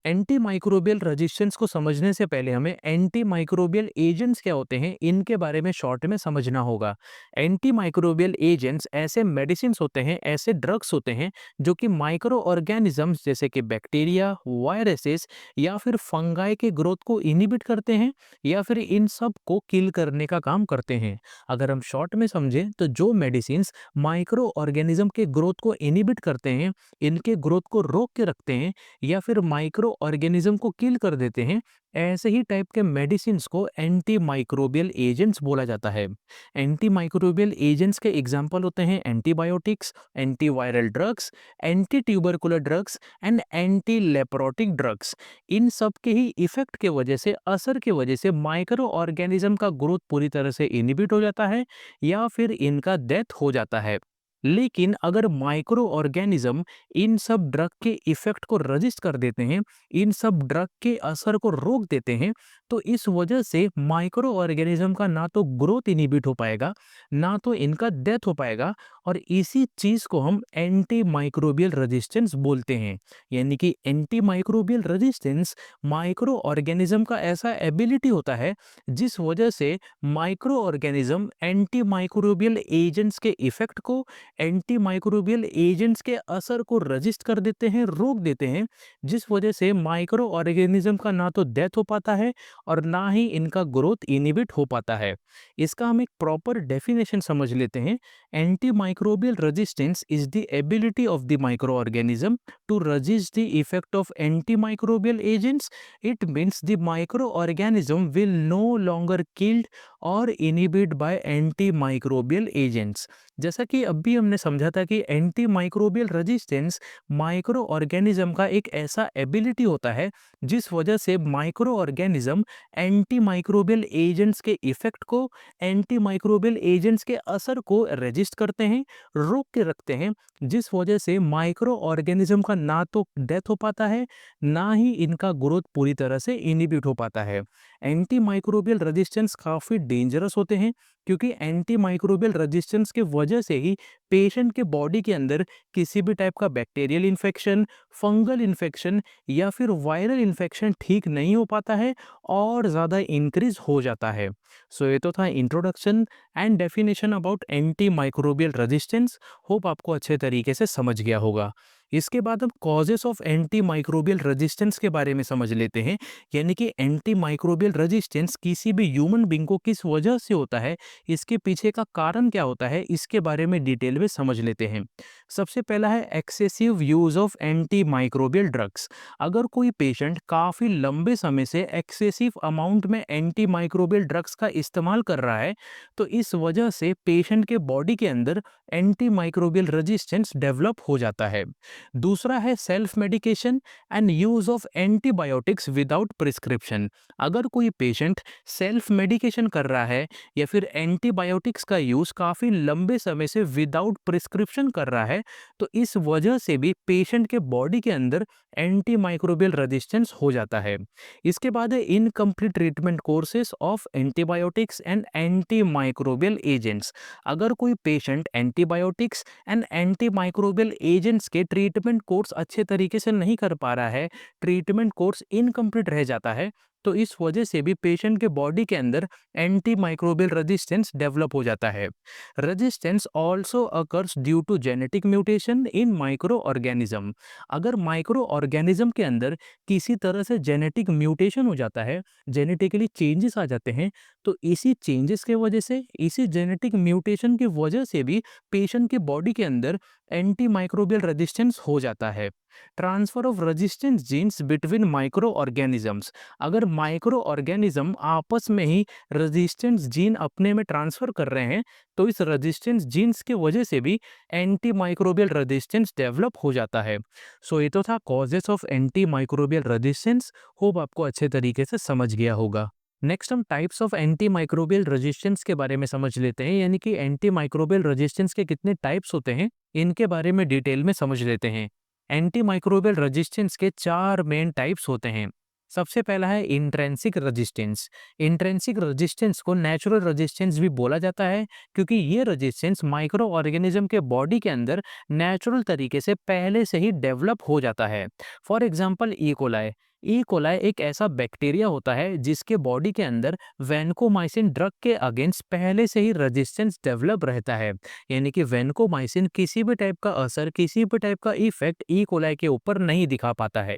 Anti microbial resistance को समझने से पहले हमें एंटी माइक्रोबियल एजेंट्स क्या होते हैं इनके बारे में शॉर्ट में समझना होगा। एंटी माइक्रोबियल एजेंट्स ऐसे मेडिसिन होते हैं, ऐसे ड्रग्स होते हैं जो कि माइक्रो ऑर्गेनिजम्स जैसे कि बैक्टीरिया, वायरसेस या फिर फंगाई के ग्रोथ को इनिबिट करते हैं या फिर इन सब को किल करने का काम करते हैं। अगर हम शॉर्ट में समझें तो जो मेडिसिन माइक्रो ऑर्गेनिज्म के ग्रोथ को इनिबिट करते हैं, इनके ग्रोथ को रोक के रखते हैं या फिर माइक्रो ऑर्गेनिज्म को किल कर देते हैं, ऐसे ही टाइप के मेडिसिन्स को एंटी माइक्रोबियल एजेंट्स बोला जाता है। एंटी माइक्रोबियल एजेंट्स के एग्जांपल होते हैं antibiotics, antiviral drugs, anti tubercular drugs and anti leprotic drugs. इन सब के ही इफेक्ट के वजह से, असर के वजह से माइक्रो ऑर्गेनिज्म का ग्रोथ पूरी तरह से इनिबिट हो जाता है या फिर इनका डेथ हो जाता है। लेकिन अगर माइक्रो ऑर्गेनिज्म इन सब ड्रग के इफेक्ट को रजिस्ट कर देते हैं, इन सब ड्रग के असर को रोक देते हैं, तो इस वजह से माइक्रो ऑर्गेनिज्म का ना तो ग्रोथ इनिबिट हो पाएगा, ना तो इनका डेथ हो पाएगा। और इसी चीज को हम एंटी माइक्रोबियल रेजिस्टेंस बोलते हैं। यानी कि anti microbial resistance micro organism का ऐसा एबिलिटी होता है जिस वजह से micro organism anti microbial agents के इफेक्ट को, एंटी माइक्रोबियल एजेंट्स के असर को रजिस्ट कर देते हैं, रोक देते हैं, जिस वजह से माइक्रो ऑर्गेनिज्म का ना तो डेथ हो पाता है और ना ही इनका ग्रोथ इनिबिट हो पाता है। इसका हम एक प्रॉपर डेफिनेशन समझ लेते हैं। Anti microbial resistance is the ability of the micro organism to resist the effect of anti microbial agents. It means the micro organism will no longer killed or inhibit by anti microbial agents. जैसा कि अभी हमने समझा था कि anti microbial resistance micro organism का एक ऐसा एबिलिटी होता है जिस वजह से micro organism anti microbial agents के इफेक्ट को, एंटी माइक्रोबियल एजेंट्स के असर को रेजिस्ट करते हैं, रोक के रखते हैं, जिस वजह से माइक्रो ऑर्गेनिज्म का ना तो डेथ हो पाता है, ना ही इनका ग्रोथ पूरी तरह से इनिबिट हो पाता है। एंटी माइक्रोबियल रेजिस्टेंस काफ़ी डेंजरस होते हैं क्योंकि एंटी माइक्रोबियल रेजिस्टेंस के वजह से ही पेशेंट के बॉडी के अंदर किसी भी टाइप का बैक्टीरियल इन्फेक्शन, फंगल इन्फेक्शन या फिर वायरल इन्फेक्शन ठीक नहीं हो पाता है और ज़्यादा इंक्रीज हो जाता है। सो ये तो था introduction and definition about anti microbial resistance. Hope आपको अच्छे तरीके से समझ गया होगा। इसके बाद हम causes of anti microbial resistance के बारे में समझ लेते हैं। यानी कि एंटी माइक्रोबियल रेजिस्टेंस किसी भी ह्यूमन बींग को किस वजह से होता है, इसके पीछे का कारण क्या होता है, इसके बारे में डिटेल में समझ लेते हैं। सबसे पहला है excessive use of anti microbial drugs. अगर कोई पेशेंट काफ़ी लंबे समय से एक्सेसिव अमाउंट में एंटी माइक्रोबियल ड्रग्स का इस्तेमाल कर रहा है, तो इस वजह से पेशेंट के बॉडी के अंदर एंटी माइक्रोबियल रेजिस्टेंस डेवलप हो जाता है। दूसरा है self medication and use of antibiotics without prescription. अगर कोई पेशेंट सेल्फ मेडिकेशन कर रहा है या फिर एंटीबायोटिक्स का यूज काफी लंबे समय से विदाउट प्रिस्क्रिप्शन कर रहा है, तो इस वजह से भी पेशेंट के बॉडी के अंदर एंटी माइक्रोबियल रेजिस्टेंस हो जाता है। इसके बाद है incomplete treatment courses of antibiotics and anti microbial agents. अगर कोई patient antibiotics and anti microbial agents के ट्रीटमेंट कोर्स अच्छे तरीके से नहीं कर पा रहा है, ट्रीटमेंट कोर्स इनकम्प्लीट रह जाता है, तो इस वजह से भी पेशेंट के बॉडी के अंदर एंटी माइक्रोबियल रेजिस्टेंस डेवलप हो जाता है। Resistance also occurs due to genetic mutation in microorganism. अगर माइक्रो ऑर्गेनिज्म के अंदर किसी तरह से जेनेटिक म्यूटेशन हो जाता है, जेनेटिकली चेंजेस आ जाते हैं, तो इसी चेंजेस के वजह से, इसी जेनेटिक म्यूटेशन की वजह से भी पेशेंट के बॉडी के अंदर एंटी माइक्रोबियल रेजिस्टेंस हो जाता है। Transfer of resistance genes between microorganisms. अगर माइक्रो ऑर्गेनिज्म आपस में ही रेजिस्टेंस जीन अपने में ट्रांसफर कर रहे हैं, तो इस रेजिस्टेंस जीन्स की वजह से भी एंटी माइक्रोबियल रेजिस्टेंस डेवलप हो जाता है। सो ये तो था causes of anti microbial resistance. Hope आपको अच्छे तरीके से समझ गया होगा। नेक्स्ट हम types of anti microbial resistance के बारे में समझ लेते हैं। यानी कि एंटी माइक्रोबियल रेजिस्टेंस के कितने टाइप्स होते हैं, इनके बारे में डिटेल में समझ लेते हैं। एंटी माइक्रोबियल रेजिस्टेंस के 4 मेन टाइप्स होते हैं। सबसे पहला है इंट्रिंसिक रेजिस्टेंस। इंट्रिंसिक रेजिस्टेंस को नेचुरल रेजिस्टेंस भी बोला जाता है क्योंकि ये रेजिस्टेंस माइक्रो ऑर्गेनिज्म के बॉडी के अंदर नेचुरल तरीके से पहले से ही डेवलप हो जाता है। For example E coli. E coli एक ऐसा बैक्टीरिया होता है जिसके बॉडी के अंदर वैनकोमाइसिन ड्रग के अगेंस्ट पहले से ही रेजिस्टेंस डेवलप रहता है। यानी कि वैनकोमाइसिन किसी भी टाइप का असर, किसी भी टाइप का इफेक्ट ई कोलाई के ऊपर नहीं दिखा पाता है।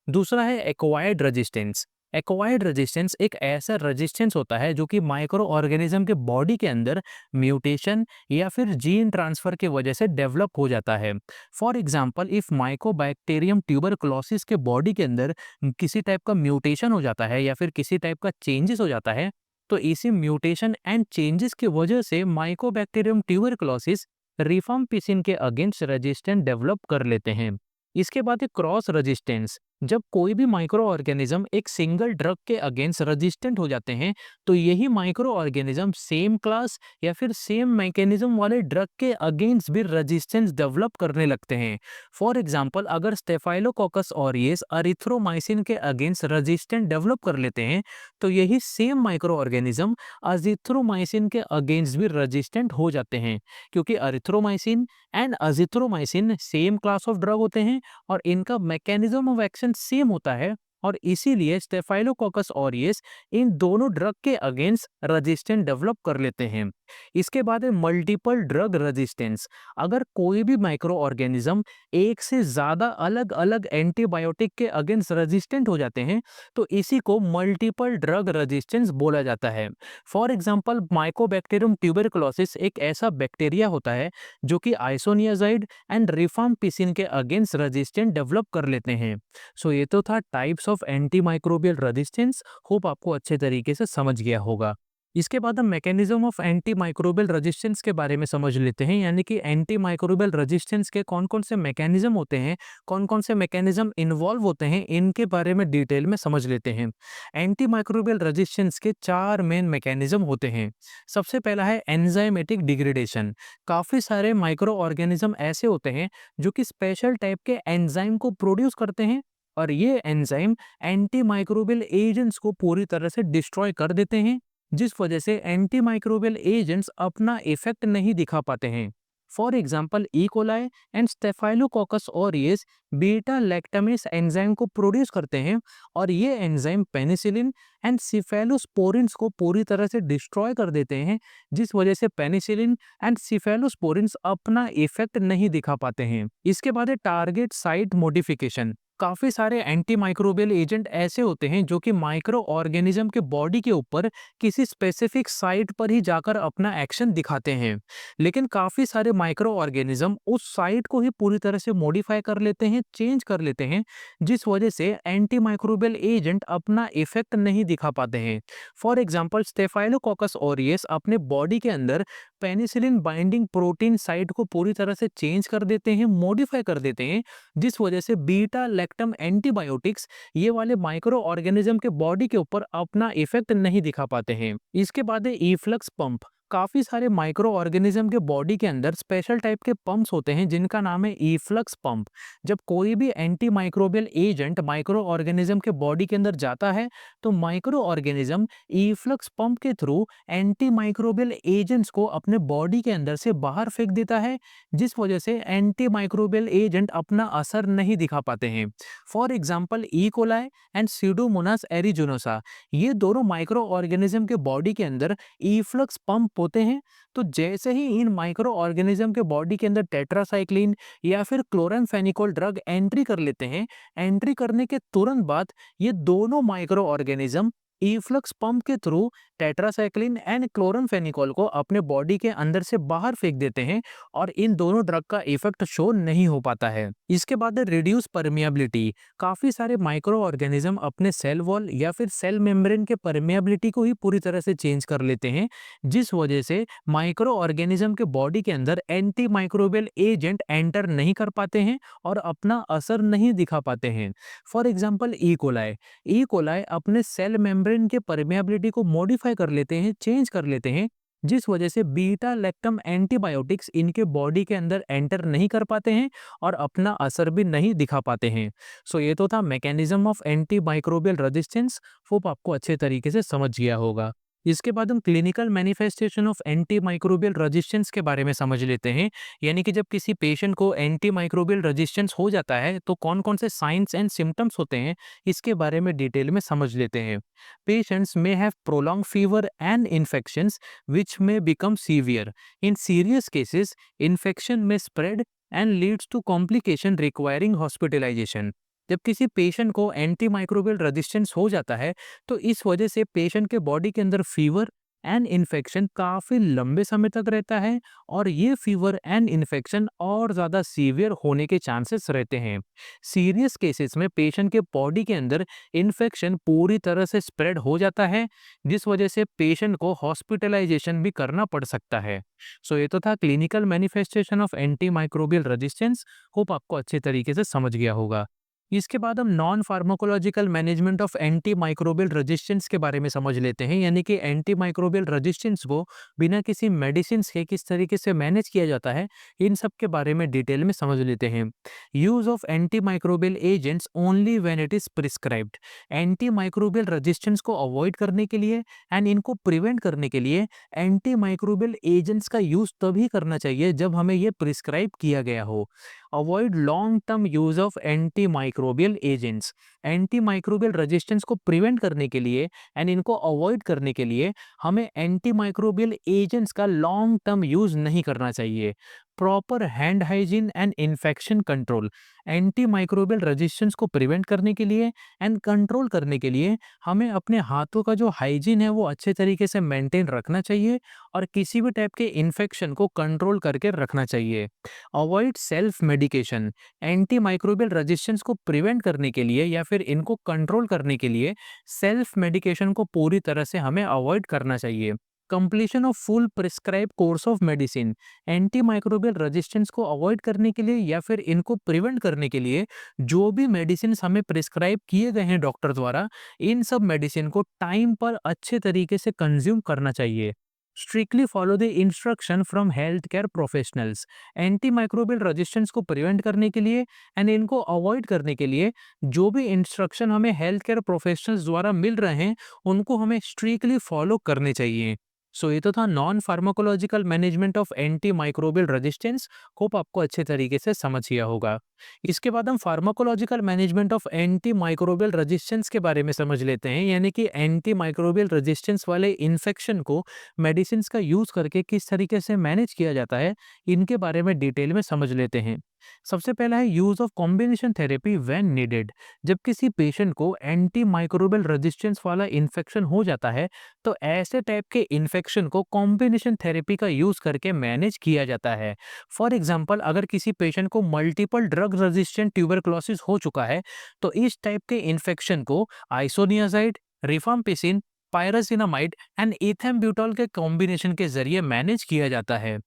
दूसरा है एक्वायर्ड रेजिस्टेंस। एक्वायर्ड रेजिस्टेंस एक ऐसा रेजिस्टेंस होता है जो कि माइक्रो ऑर्गेनिज्म के बॉडी के अंदर म्यूटेशन या फिर जीन ट्रांसफर की वजह से डेवलप हो जाता है। For example, if Mycobacterium tuberculosis के बॉडी के अंदर किसी टाइप का म्यूटेशन हो जाता है या फिर किसी टाइप का चेंजेस हो जाता है, तो इसी म्यूटेशन एंड चेंजेस की वजह से माइकोबैक्टीरियम ट्यूबरकुलोसिस रिफाम्पिसिन के अगेंस्ट रेजिस्टेंस डेवलप कर लेते हैं। इसके बाद है क्रॉस रेजिस्टेंस। जब कोई भी माइक्रो ऑर्गेनिज्म एक सिंगल ड्रग के अगेंस्ट रेजिस्टेंट हो जाते हैं, तो यही माइक्रो ऑर्गेनिज्म सेम क्लास या फिर सेम मैकेनिज्म वाले ड्रग के अगेंस्ट भी रेजिस्टेंस डेवलप करने लगते हैं। फॉर एग्जांपल, अगर स्टेफाइलोकोकस ऑरियस अरिथ्रोमाइसिन के अगेंस्ट रेजिस्टेंट डेवलप कर लेते हैं, तो यही सेम माइक्रो ऑर्गेनिज्म अजिथ्रोमाइसिन के अगेंस्ट भी रेजिस्टेंट हो जाते हैं, क्योंकि erythromycin and azithromycin same class of drug होते हैं और इनका मैकेनिज्म ऑफ एक्शन सेम होता है, और इसीलिए स्टेफाइलोकोकस ऑरियस इन दोनों ड्रग के अगेंस्ट रेजिस्टेंस डेवलप कर लेते हैं। इसके बाद है मल्टीपल ड्रग रेजिस्टेंस। अगर कोई भी माइक्रो ऑर्गेनिज्म एक से ज्यादा अलग अलग एंटीबायोटिक के अगेंस्ट रेजिस्टेंट हो जाते हैं, तो इसी को मल्टीपल ड्रग रेजिस्टेंस बोला जाता है। फॉर एग्जांपल, माइकोबैक्टीरियम ट्यूबरकुलोसिस एक ऐसा बैक्टीरिया होता है जो कि आइसोनियाजाइड एंड रिफाम्पिसिन के अगेंस्ट रेजिस्टेंट डेवलप कर लेते हैं। सो ये तो था types of anti microbial resistance. Hope आपको अच्छे तरीके से समझ गया होगा। इसके बाद हम mechanism of anti microbial resistance के बारे में समझ लेते हैं, यानी कि एंटी माइक्रोबियल रेजिस्टेंस के कौन कौन से मैकेनिज्म होते हैं, कौन कौन से मैकेनिज्म इन्वॉल्व होते हैं, इनके बारे में डिटेल में समझ लेते हैं। एंटी माइक्रोबियल रेजिस्टेंस के 4 मेन मैकेनिज्म होते हैं। सबसे पहला है एंजाइमेटिक डिग्रेडेशन। काफ़ी सारे माइक्रो ऑर्गेनिज्म ऐसे होते हैं जो कि स्पेशल टाइप के एंजाइम को प्रोड्यूस करते हैं, और ये एंजाइम एंटी माइक्रोबियल एजेंट्स को पूरी तरह से डिस्ट्रॉय कर देते हैं, जिस वजह से एंटी माइक्रोबियल एजेंट्स अपना इफेक्ट नहीं दिखा पाते हैं। For example, E coli and staphylococcus aureus beta lactamase enzyme को प्रोड्यूस करते हैं, और ये एंजाइम पेनिसिलिन एंड सिफेलोस्पोरिन्स को पूरी तरह से डिस्ट्रॉय कर देते हैं, जिस वजह से पेनिसिलिन एंड सिफेलोस्पोरिन्स अपना इफेक्ट नहीं दिखा पाते हैं। इसके बाद है टारगेट साइट मॉडिफिकेशन। काफी सारे एंटी माइक्रोबियल एजेंट ऐसे होते हैं जो कि माइक्रो ऑर्गेनिज्म के बॉडी के ऊपर किसी स्पेसिफिक साइट पर ही जाकर अपना एक्शन दिखाते हैं, लेकिन काफी सारे माइक्रो ऑर्गेनिज्म उस साइट को ही पूरी तरह से मॉडिफाई कर लेते हैं, चेंज कर लेते हैं, जिस वजह से एंटी माइक्रोबियल एजेंट अपना इफेक्ट नहीं दिखा पाते हैं। फॉर एग्जाम्पल, स्टेफाइलोकोकस ऑरियस अपने बॉडी के अंदर पेनिसिलिन बाइंडिंग प्रोटीन साइट को पूरी तरह से चेंज कर देते हैं, मॉडिफाई कर देते हैं, जिस वजह से बीटा लैक्टम एंटीबायोटिक्स ये वाले माइक्रो ऑर्गेनिज्म के बॉडी के ऊपर अपना इफेक्ट नहीं दिखा पाते हैं। इसके बाद है इफ्लक्स पंप। काफी सारे माइक्रो ऑर्गेनिज्म के बॉडी के अंदर स्पेशल टाइप के पंप्स होते हैं जिनका नाम है इफ्लक्स पंप। जब कोई भी anti microbial agent micro organism के बॉडी के अंदर जाता है, तो माइक्रो ऑर्गेनिज्म इफ्लक्स पंप के थ्रू एंटी माइक्रोबियल एजेंट्स को अपने बॉडी के अंदर से बाहर फेंक देता है, जिस वजह से एंटी माइक्रोबियल एजेंट अपना असर नहीं दिखा पाते हैं। For example, E coli and Pseudomonas aeruginosa, ये दोनों माइक्रो ऑर्गेनिज्म के बॉडी के अंदर इफ्लक्स पंप होते हैं। तो जैसे ही इन माइक्रो ऑर्गेनिज्म के बॉडी के अंदर टेट्रासाइक्लिन या फिर क्लोरामफेनिकोल ड्रग एंट्री कर लेते हैं, एंट्री करने के तुरंत बाद ये दोनों माइक्रो ऑर्गेनिज्म इफ्लक्स पंप के थ्रू टेट्रासाइक्लिन एंड क्लोरामफेनिकोल को अपने बॉडी के अंदर से बाहर फेंक देते हैं, और इन दोनों ड्रग का इफेक्ट शो नहीं हो पाता है। इसके बाद रिड्यूस परमिएबिलिटी। काफी सारे माइक्रो ऑर्गेनिज्म अपने सेल वॉल या फिर सेल मेम्ब्रेन के परमिएबिलिटी को ही पूरी तरह से चेंज कर लेते हैं, जिस वजह से माइक्रो ऑर्गेनिज्म के बॉडी के अंदर एंटी माइक्रोबियल एजेंट एंटर नहीं कर पाते हैं और अपना असर नहीं दिखा पाते हैं। For example, E coli. E coli अपने सेल मेम्ब्रेन के परमेबिलिटी को मॉडिफाई कर लेते हैं, चेंज कर लेते हैं, जिस वजह से बीटा लैक्टम एंटीबायोटिक्स इनके बॉडी के अंदर एंटर नहीं कर पाते हैं और अपना असर भी नहीं दिखा पाते हैं। सो ये तो था mechanism of anti microbial resistance. Hope आपको अच्छे तरीके से समझ गया होगा। इसके बाद हम clinical manifestation of anti microbial resistance के बारे में समझ लेते हैं। यानी कि जब किसी पेशेंट को एंटी माइक्रोबियल रेजिस्टेंस हो जाता है तो कौन कौन से साइंस एंड सिम्टम्स होते हैं, इसके बारे में डिटेल में समझ लेते हैं। Patients may have prolong fever and infections which may become severe. In serious cases infection may spread and leads to complication requiring hospitalisation. जब किसी पेशेंट को एंटी माइक्रोबियल रेजिस्टेंस हो जाता है तो इस वजह से पेशेंट के बॉडी के अंदर फीवर एंड इन्फेक्शन काफ़ी लंबे समय तक रहता है, और ये फीवर एंड इन्फेक्शन और ज़्यादा सीवियर होने के चांसेस रहते हैं। सीरियस केसेस में पेशेंट के बॉडी के अंदर इन्फेक्शन पूरी तरह से स्प्रेड हो जाता है, जिस वजह से पेशेंट को हॉस्पिटलाइजेशन भी करना पड़ सकता है। सो ये तो था clinical manifestation of anti microbial resistance. Hope आपको अच्छे तरीके से समझ गया होगा। इसके बाद हम non pharmacological management of anti microbial resistance के बारे में समझ लेते हैं। यानी कि एंटी माइक्रोबियल रेजिस्टेंस को बिना किसी मेडिसिन के किस तरीके से मैनेज किया जाता है, इन सब के बारे में डिटेल में समझ लेते हैं। Use of anti microbial agents only when it is prescribed. Anti microbial resistance को अवॉइड करने के लिए एंड इनको प्रिवेंट करने के लिए एंटी माइक्रोबियल एजेंट्स का यूज तभी करना चाहिए जब हमें ये प्रिस्क्राइब किया गया हो। Avoid long term use of anti microbial agents. Anti microbial resistance को प्रिवेंट करने के लिए एंड इनको अवॉइड करने के लिए हमें एंटी माइक्रोबियल एजेंट्स का लॉन्ग टर्म यूज नहीं करना चाहिए। Proper hand hygiene and infection control. Anti microbial resistance को प्रिवेंट करने के लिए एंड कंट्रोल करने के लिए हमें अपने हाथों का जो हाइजीन है वो अच्छे तरीके से मेंटेन रखना चाहिए, और किसी भी टाइप के इन्फेक्शन को कंट्रोल करके रखना चाहिए। Avoid self medication. Anti microbial resistance को प्रिवेंट करने के लिए या फिर इनको कंट्रोल करने के लिए सेल्फ मेडिकेशन को पूरी तरह से हमें अवॉइड करना चाहिए। Completion of full prescribe course of medicine. Anti microbial resistance को अवॉइड करने के लिए या फिर इनको प्रिवेंट करने के लिए जो भी मेडिसिन हमें प्रिस्क्राइब किए गए हैं डॉक्टर द्वारा, इन सब मेडिसिन को टाइम पर अच्छे तरीके से कंज्यूम करना चाहिए। Strictly follow the instruction from health care professionals. Anti microbial resistance को प्रिवेंट करने के लिए एंड इनको अवॉइड करने के लिए जो भी इंस्ट्रक्शन हमें हेल्थ केयर प्रोफेशनल्स द्वारा मिल रहे हैं, उनको हमें स्ट्रिक्टली फॉलो करने चाहिए। सो ये तो था non pharmacological management of anti microbial resistance. Hope आपको अच्छे तरीके से समझ गया होगा। इसके बाद हम pharmacological management of anti microbial resistance के बारे में समझ लेते हैं। यानी कि एंटी माइक्रोबियल रेजिस्टेंस वाले इन्फेक्शन को मेडिसिन का यूज करके किस तरीके से मैनेज किया जाता है, इनके बारे में डिटेल में समझ लेते हैं। सबसे पहला है use of combination therapy when needed. जब किसी पेशेंट को एंटी माइक्रोबियल रेजिस्टेंस वाला इन्फेक्शन हो जाता है तो ऐसे टाइप के इन्फेक्शन को कॉम्बिनेशन थेरेपी का यूज करके मैनेज किया जाता है। फॉर एग्जांपल, अगर किसी पेशेंट को मल्टीपल ड्रग रेजिस्टेंट ट्यूबरक्लोसिस हो चुका है तो इस टाइप के इन्फेक्शन को आइसोनियाजाइड, रिफाम्पिसिन, पायरासिनामाइड एंड इथेम्ब्यूटॉल के कॉम्बिनेशन के जरिए मैनेज किया जाता है।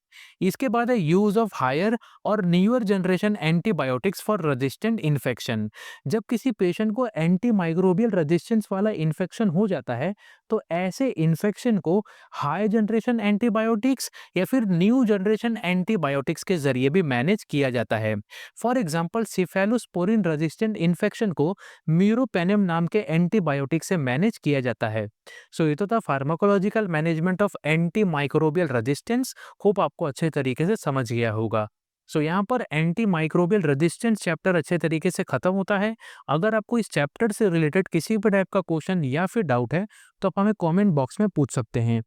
इसके बाद है यूज ऑफ हायर और newer generation antibiotics for resistant infection. जब किसी पेशेंट को एंटी माइक्रोबियल रेजिस्टेंस वाला इन्फेक्शन हो जाता है तो ऐसे इन्फेक्शन को हाई जनरेशन एंटीबायोटिक्स या फिर न्यू जनरेशन एंटीबायोटिक्स के जरिए भी मैनेज किया जाता है। For example, cephalosporin resistant infection को म्यूरोपेनिम नाम के एंटीबायोटिक से मैनेज किया जाता है। सो ये तो था pharmacological management of anti microbial resistance. Hope आपको अच्छे तरीके से समझ गया होगा। सो यहाँ पर एंटी माइक्रोबियल रेजिस्टेंस चैप्टर अच्छे तरीके से खत्म होता है। अगर आपको इस चैप्टर से रिलेटेड किसी भी टाइप का क्वेश्चन या फिर डाउट है तो आप हमें कमेंट बॉक्स में पूछ सकते हैं।